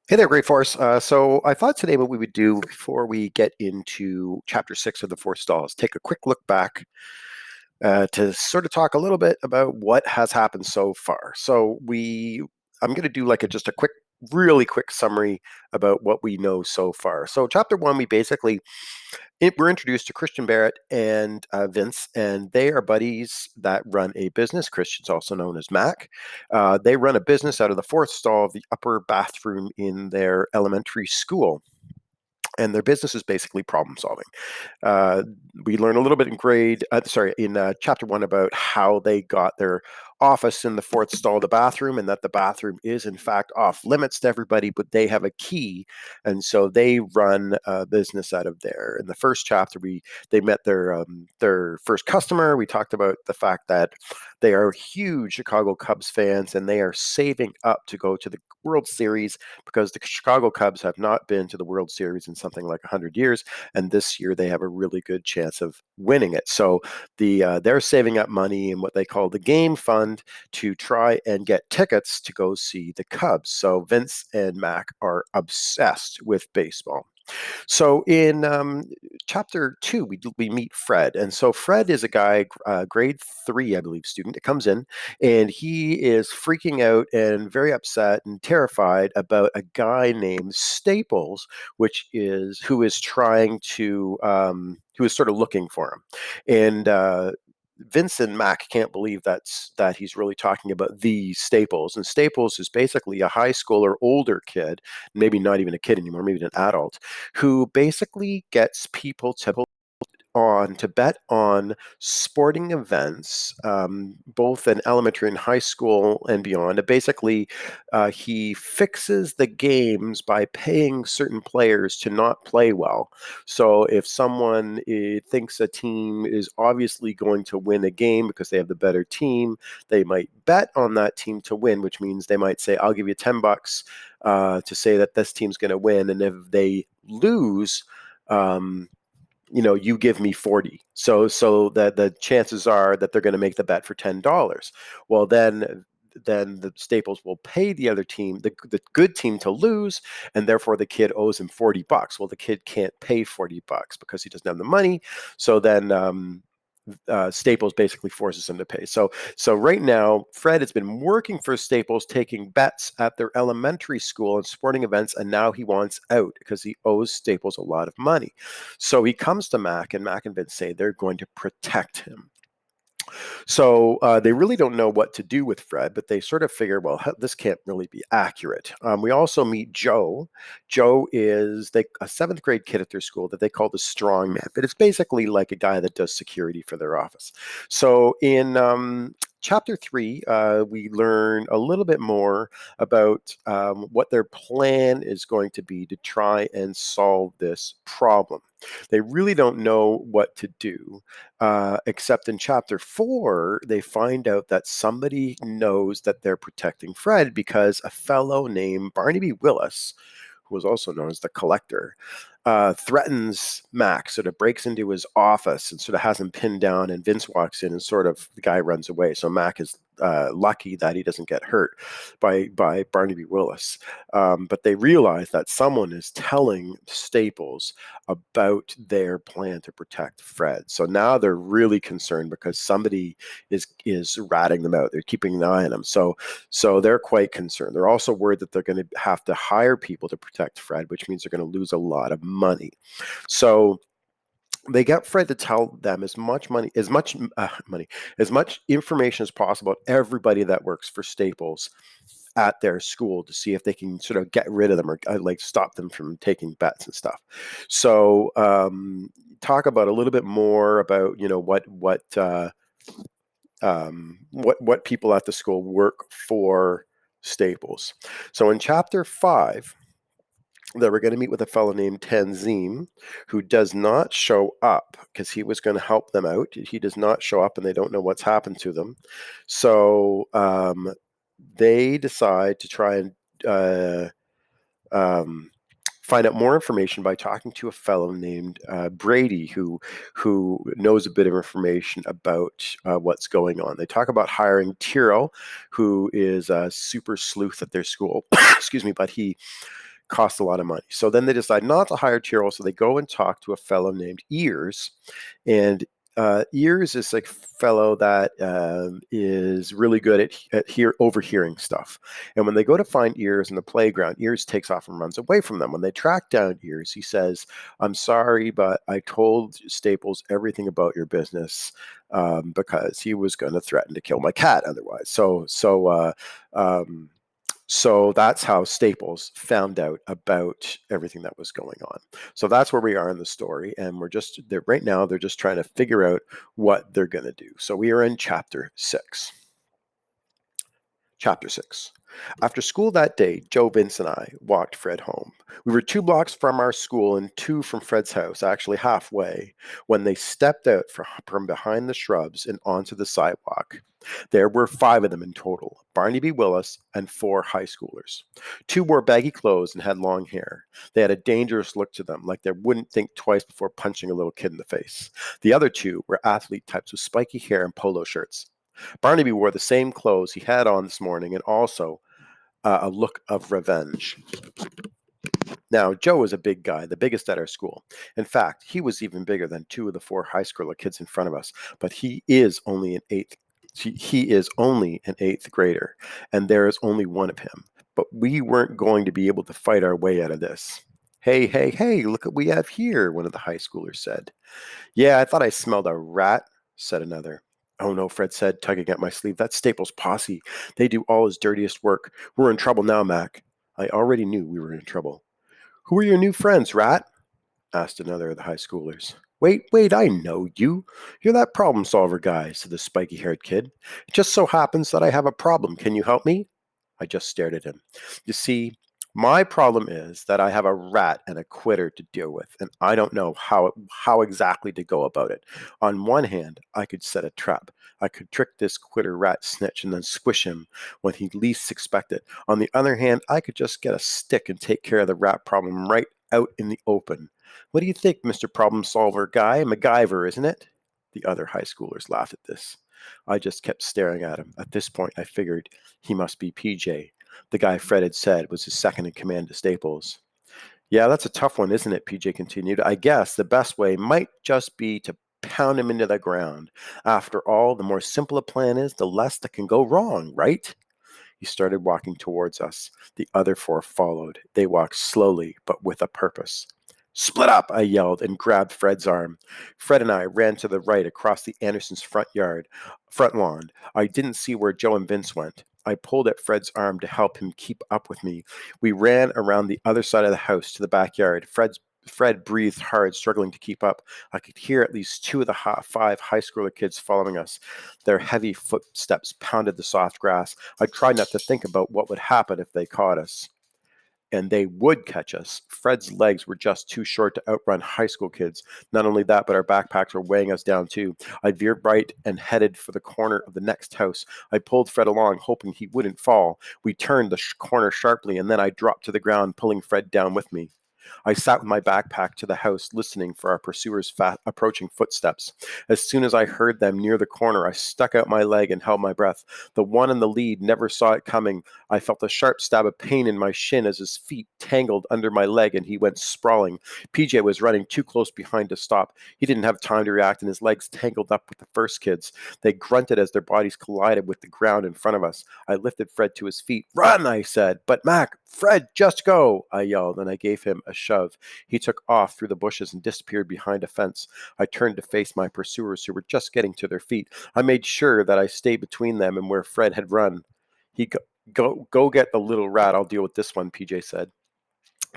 Hey there, Great Force. So I thought today what we would do before we get into chapter 6 of the Four Stalls, take a quick look back to sort of talk a little bit about what has happened so far. I'm going to do like just a quick, really quick summary about what we know so far. So chapter 1, we're introduced to Christian Barrett and Vince, and they are buddies that run a business. Christian's also known as Mac. They run a business out of the fourth stall of the upper bathroom in their elementary school. And their business is basically problem solving. Uh, we learn a little bit in chapter 1 about how they got their office in the fourth stall of the bathroom, and that the bathroom is in fact off limits to everybody, but they have a key, and so they run a business out of there. In the first chapter, they met their first customer. We talked about the fact that they are huge Chicago Cubs fans, and they are saving up to go to the World Series because the Chicago Cubs have not been to the World Series in something like 100 years, and this year they have a really good chance of winning it. So they're saving up money in what they call the game fund to try and get tickets to go see the Cubs. So Vince and Mac are obsessed with baseball. So in chapter 2, we meet Fred, and so Fred is a guy, grade 3, I believe, student. That comes in, and he is freaking out and very upset and terrified about a guy named Staples, who is trying to who is sort of looking for him, and Vincent Mack can't believe that he's really talking about the Staples. And Staples is basically a high schooler, older kid, maybe not even a kid anymore, maybe an adult, who basically gets people to bet on sporting events, both in elementary and high school and beyond. Basically, he fixes the games by paying certain players to not play well. So if someone thinks a team is obviously going to win a game because they have the better team, they might bet on that team to win, which means they might say, "I'll give you $10 to say that this team's going to win," and if they lose. Um, you give me 40, so that the chances are that they're going to make the bet for $10. Well, then the Staples will pay the other team, the good team, to lose, and therefore the kid owes him $40. Well, the kid can't pay $40 because he doesn't have the money. So then Staples basically forces him to pay. So right now, Fred has been working for Staples, taking bets at their elementary school and sporting events, and now he wants out because he owes Staples a lot of money. So he comes to Mac, and Mac and Vince say they're going to protect him. So they really don't know what to do with Fred, but they sort of figure, well, this can't really be accurate. We also meet Joe. Joe is a seventh grade kid at their school that they call the strong man, but it's basically like a guy that does security for their office. So in chapter 3, we learn a little bit more about what their plan is going to be to try and solve this problem. They really don't know what to do, except in chapter 4, they find out that somebody knows that they're protecting Fred because a fellow named Barnaby Willis, who was also known as the Collector, threatens Max, sort of breaks into his office and sort of has him pinned down. And Vince walks in, and sort of the guy runs away. So Mac is lucky that he doesn't get hurt by Barnaby Willis. But they realize that someone is telling Staples about their plan to protect Fred. So now they're really concerned because somebody is ratting them out. They're keeping an eye on them. So they're quite concerned. They're also worried that they're going to have to hire people to protect Fred, which means they're going to lose a lot of money. So they get Fred to tell them as much information as possible about everybody that works for Staples at their school to see if they can sort of get rid of them or like stop them from taking bets and stuff. So talk about a little bit more about what people at the school work for Staples. So in chapter 5, that we're going to meet with a fellow named Tanzim, who does not show up because he was going to help them out. He does not show up, and they don't know what's happened to them. So they decide to try and uh, um, find out more information by talking to a fellow named Brady, who knows a bit of information about what's going on. They talk about hiring Tyrrell, who is a super sleuth at their school. Excuse me, but cost a lot of money. So then they decide not to hire Tyrrell. So they go and talk to a fellow named Ears. And Ears is like a fellow that is really good at overhearing stuff. And when they go to find Ears in the playground, Ears takes off and runs away from them. When they track down Ears, he says, "I'm sorry, but I told Staples everything about your business because he was going to threaten to kill my cat otherwise." So that's how Staples found out about everything that was going on. So that's where we are in the story, and right now they're just trying to figure out what they're going to do. So we are in chapter 6. Chapter 6. After school that day, Joe, Vince, and I walked Fred home. We were 2 blocks from our school and 2 from Fred's house, actually halfway, when they stepped out from behind the shrubs and onto the sidewalk. There were 5 of them in total, Barnaby Willis and 4 high schoolers. 2 wore baggy clothes and had long hair. They had a dangerous look to them, like they wouldn't think twice before punching a little kid in the face. The other 2 were athlete types with spiky hair and polo shirts. Barnaby wore the same clothes he had on this morning and also a look of revenge. Now, Joe was a big guy, the biggest at our school. In fact, he was even bigger than 2 of the 4 high schooler kids in front of us, but he is only an eighth grader, and there is only one of him. But we weren't going to be able to fight our way out of this. Hey, hey, hey, look what we have here, one of the high schoolers said. Yeah, I thought I smelled a rat, said another. Oh no, Fred said, tugging at my sleeve. That's Staples' posse. They do all his dirtiest work. We're in trouble now, Mac. I already knew we were in trouble. Who are your new friends, Rat? Asked another of the high schoolers. Wait, I know you. You're that problem solver guy, said the spiky haired kid. It just so happens that I have a problem. Can you help me? I just stared at him. You see, my problem is that I have a rat and a quitter to deal with, and I don't know how exactly to go about it. On one hand, I could set a trap. I could trick this quitter rat snitch and then squish him when he least expect it. On the other hand, I could just get a stick and take care of the rat problem right out in the open. What do you think, Mr. Problem Solver Guy? MacGyver, isn't it? The other high schoolers laughed at this. I just kept staring at him. At this point, I figured he must be PJ, the guy Fred had said was his second in command to Staples. Yeah, that's a tough one, isn't it? PJ continued. I guess the best way might just be to pound him into the ground. After all, the more simple a plan is, the less that can go wrong, right? He started walking towards us. The other 4 followed. They walked slowly, but with a purpose. Split up, I yelled and grabbed Fred's arm. Fred and I ran to the right across the Andersons' front lawn. I didn't see where Joe and Vince went. I pulled at Fred's arm to help him keep up with me. We ran around the other side of the house to the backyard. Fred breathed hard, struggling to keep up. I could hear at least 2 of the 5 high schooler kids following us. Their heavy footsteps pounded the soft grass. I tried not to think about what would happen if they caught us. And they would catch us. Fred's legs were just too short to outrun high school kids. Not only that, but our backpacks were weighing us down too. I veered right and headed for the corner of the next house. I pulled Fred along, hoping he wouldn't fall. We turned the corner sharply, and then I dropped to the ground, pulling Fred down with me. I sat with my backpack to the house, listening for our pursuers' approaching footsteps. As soon as I heard them near the corner, I stuck out my leg and held my breath. The one in the lead never saw it coming. I felt a sharp stab of pain in my shin as his feet tangled under my leg and he went sprawling. PJ was running too close behind to stop. He didn't have time to react and his legs tangled up with the first kids. They grunted as their bodies collided with the ground in front of us. I lifted Fred to his feet. Run, I said. But Mac, Fred, just go, I yelled, and I gave him a shove. He took off through the bushes and disappeared behind a fence. I turned to face my pursuers who were just getting to their feet. I made sure that I stayed between them and where Fred had run. Go get the little rat. I'll deal with this one, PJ said.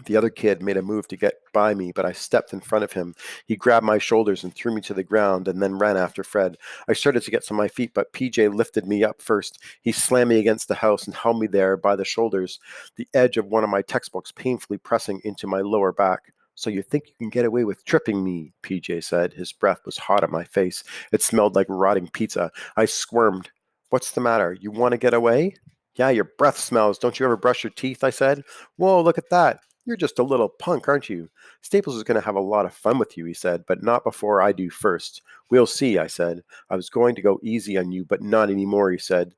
The other kid made a move to get by me, but I stepped in front of him. He grabbed my shoulders and threw me to the ground and then ran after Fred. I started to get to my feet, but PJ lifted me up first. He slammed me against the house and held me there by the shoulders, the edge of one of my textbooks painfully pressing into my lower back. So you think you can get away with tripping me, PJ said. His breath was hot at my face. It smelled like rotting pizza. I squirmed. What's the matter? You want to get away? Yeah, your breath smells. Don't you ever brush your teeth? I said. Whoa, look at that. You're just a little punk, aren't you? Staples is going to have a lot of fun with you, he said, but not before I do first. We'll see, I said. I was going to go easy on you, but not anymore, he said,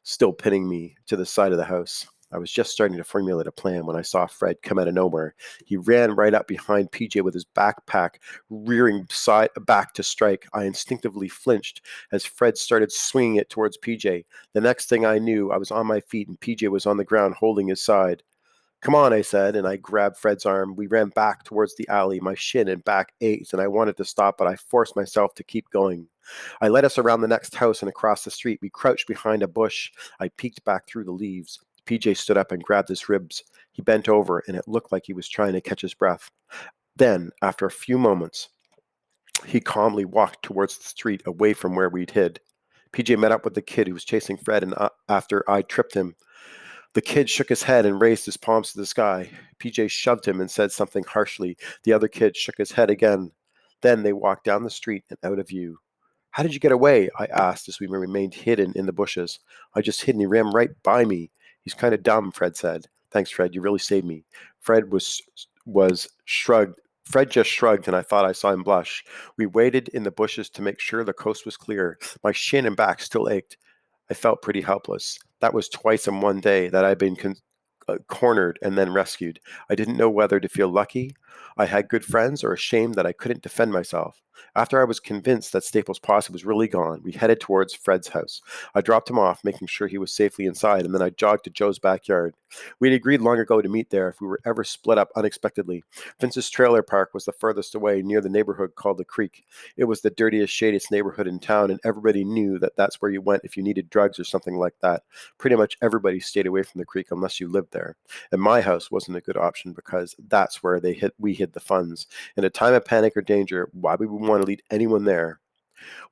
still pinning me to the side of the house. I was just starting to formulate a plan when I saw Fred come out of nowhere. He ran right up behind PJ with his backpack rearing back to strike. I instinctively flinched as Fred started swinging it towards PJ. The next thing I knew, I was on my feet and PJ was on the ground holding his side. Come on, I said, and I grabbed Fred's arm. We ran back towards the alley. My shin and back ached, and I wanted to stop, but I forced myself to keep going. I led us around the next house and across the street. We crouched behind a bush. I peeked back through the leaves. PJ stood up and grabbed his ribs. He bent over, and it looked like he was trying to catch his breath. Then, after a few moments, he calmly walked towards the street away from where we'd hid. PJ met up with the kid who was chasing Fred, and after I tripped him, the kid shook his head and raised his palms to the sky. PJ shoved him and said something harshly. The other kid shook his head again. Then they walked down the street and out of view. How did you get away? I asked as we remained hidden in the bushes. I just hid and he ran right by me. He's kind of dumb, Fred said. Thanks, Fred. You really saved me. Fred shrugged. Fred just shrugged, and I thought I saw him blush. We waited in the bushes to make sure the coast was clear. My shin and back still ached. I felt pretty helpless. That was twice in one day that I'd been cornered and then rescued. I didn't know whether to feel lucky I had good friends or ashamed that I couldn't defend myself. After I was convinced that Staples' posse was really gone, we headed towards Fred's house. I dropped him off, making sure he was safely inside, and then I jogged to Joe's backyard. We'd agreed long ago to meet there if we were ever split up unexpectedly. Vince's trailer park was the furthest away near the neighborhood called the Creek. It was the dirtiest, shadiest neighborhood in town, and everybody knew that that's where you went if you needed drugs or something like that. Pretty much everybody stayed away from the Creek unless you lived there. And my house wasn't a good option because that's where we hid the funds. In a time of panic or danger, why would we want to lead anyone there?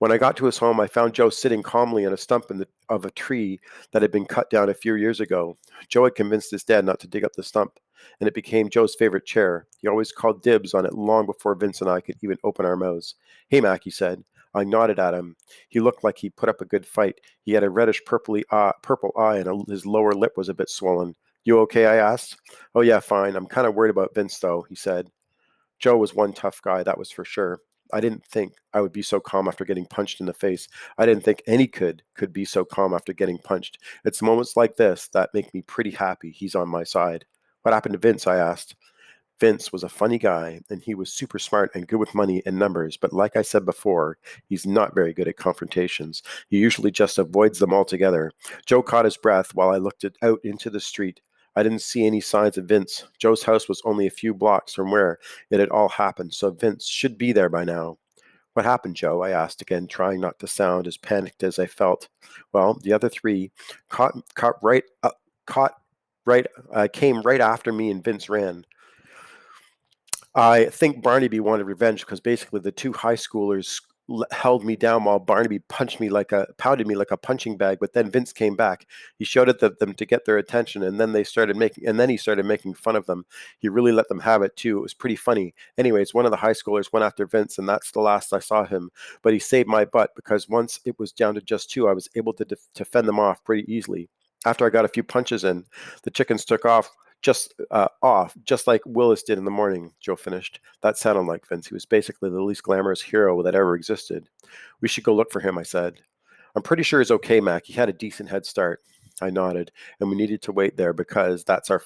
When I got to his home, I found Joe sitting calmly on a stump of a tree that had been cut down a few years ago. Joe had convinced his dad not to dig up the stump, and it became Joe's favorite chair. He always called dibs on it long before Vince and I could even open our mouths. Hey, Mac, he said. I nodded at him. He looked like he put up a good fight. He had a reddish purple eye, and his lower lip was a bit swollen. You okay? I asked. Oh, yeah, fine. I'm kind of worried about Vince, though, he said. Joe was one tough guy, that was for sure. I didn't think I would be so calm after getting punched in the face. I didn't think any kid could be so calm after getting punched. It's moments like this that make me pretty happy he's on my side. What happened to Vince? I asked. Vince was a funny guy, and he was super smart and good with money and numbers, but like I said before, he's not very good at confrontations. He usually just avoids them altogether. Joe caught his breath while I looked out into the street. I didn't see any signs of Vince. Joe's house was only a few blocks from where it had all happened, so Vince should be there by now. What happened, Joe? I asked again, trying not to sound as panicked as I felt. Well, the other three caught, caught right, caught right, came right after me, and Vince ran. I think Barnaby wanted revenge because basically the two high schoolers held me down while Barnaby pounded me like a punching bag. But then Vince came back. He shouted at them to get their attention, and then he started making fun of them. He really let them have it too. It was pretty funny. Anyways, one of the high schoolers went after Vince, and that's the last I saw him. But he saved my butt because once it was down to just two, I was able to fend them off pretty easily. After I got a few punches in, the chickens took off, just like Willis did in the morning, Joe finished. That sounded like Vince. He was basically the least glamorous hero that ever existed. We should go look for him, I said. I'm pretty sure he's okay, Mac. He had a decent head start. I nodded, and we needed to wait there because that's our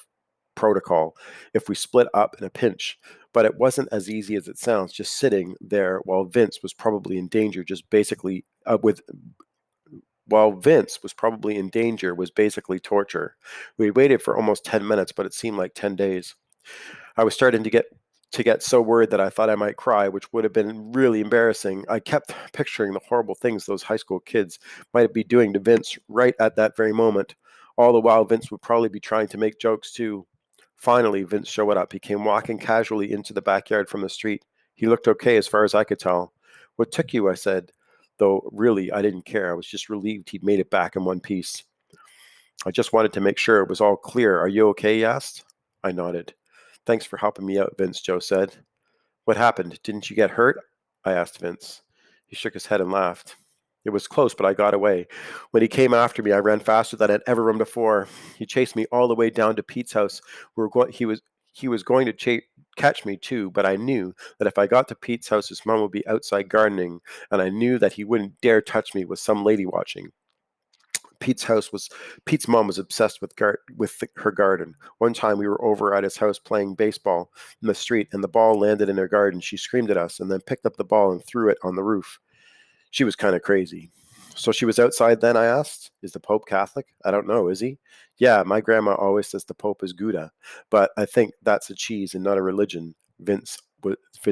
protocol if we split up in a pinch. But it wasn't as easy as it sounds, just sitting there while Vince was probably in danger, while Vince was probably in danger was basically torture. We waited for almost 10 minutes, but it seemed like 10 days. I was starting to get so worried that I thought I might cry, which would have been really embarrassing. I kept picturing the horrible things those high school kids might be doing to Vince right at that very moment. All the while, Vince would probably be trying to make jokes too. Finally, Vince showed up. He came walking casually into the backyard from the street. He looked okay as far as I could tell. What took you? I said, though really I didn't care. I was just relieved he'd made it back in one piece. I just wanted to make sure it was all clear. Are you okay? He asked. I nodded. Thanks for helping me out, Vince, Joe said. What happened? Didn't you get hurt? I asked Vince. He shook his head and laughed. It was close, but I got away. When he came after me, I ran faster than I'd ever run before. He chased me all the way down to Pete's house. He was going to catch me too, but I knew that if I got to Pete's house, his mom would be outside gardening, and I knew that he wouldn't dare touch me with some lady watching. Pete's mom was obsessed with her garden. One time we were over at his house playing baseball in the street, and the ball landed in her garden. She screamed at us and then picked up the ball and threw it on the roof. She was kind of crazy. So she was outside then, I asked. Is the Pope Catholic? I don't know, is he? Yeah, my grandma always says the Pope is Gouda, but I think that's a cheese and not a religion, Vince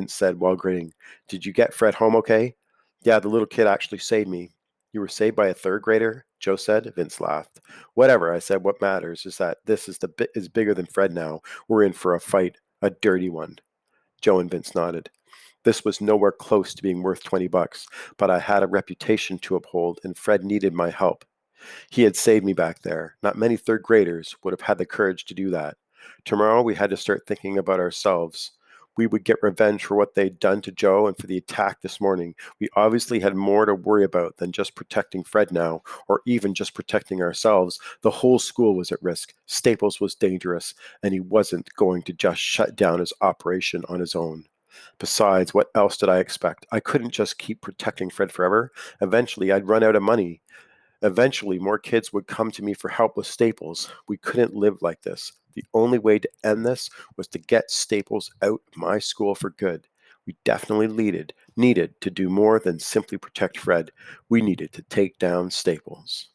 said while grinning. Did you get Fred home okay? Yeah, the little kid actually saved me. You were saved by a third grader? Joe said. Vince laughed. Whatever, I said. What matters is that this is bigger than Fred now. We're in for a fight, a dirty one. Joe and Vince nodded. This was nowhere close to being worth $20, but I had a reputation to uphold, and Fred needed my help. He had saved me back there. Not many third graders would have had the courage to do that. Tomorrow, we had to start thinking about ourselves. We would get revenge for what they'd done to Joe and for the attack this morning. We obviously had more to worry about than just protecting Fred now, or even just protecting ourselves. The whole school was at risk. Staples was dangerous, and he wasn't going to just shut down his operation on his own. Besides, what else did I expect? I couldn't just keep protecting Fred forever. Eventually, I'd run out of money. Eventually, more kids would come to me for help with Staples. We couldn't live like this. The only way to end this was to get Staples out of my school for good. We definitely needed to do more than simply protect Fred. We needed to take down Staples.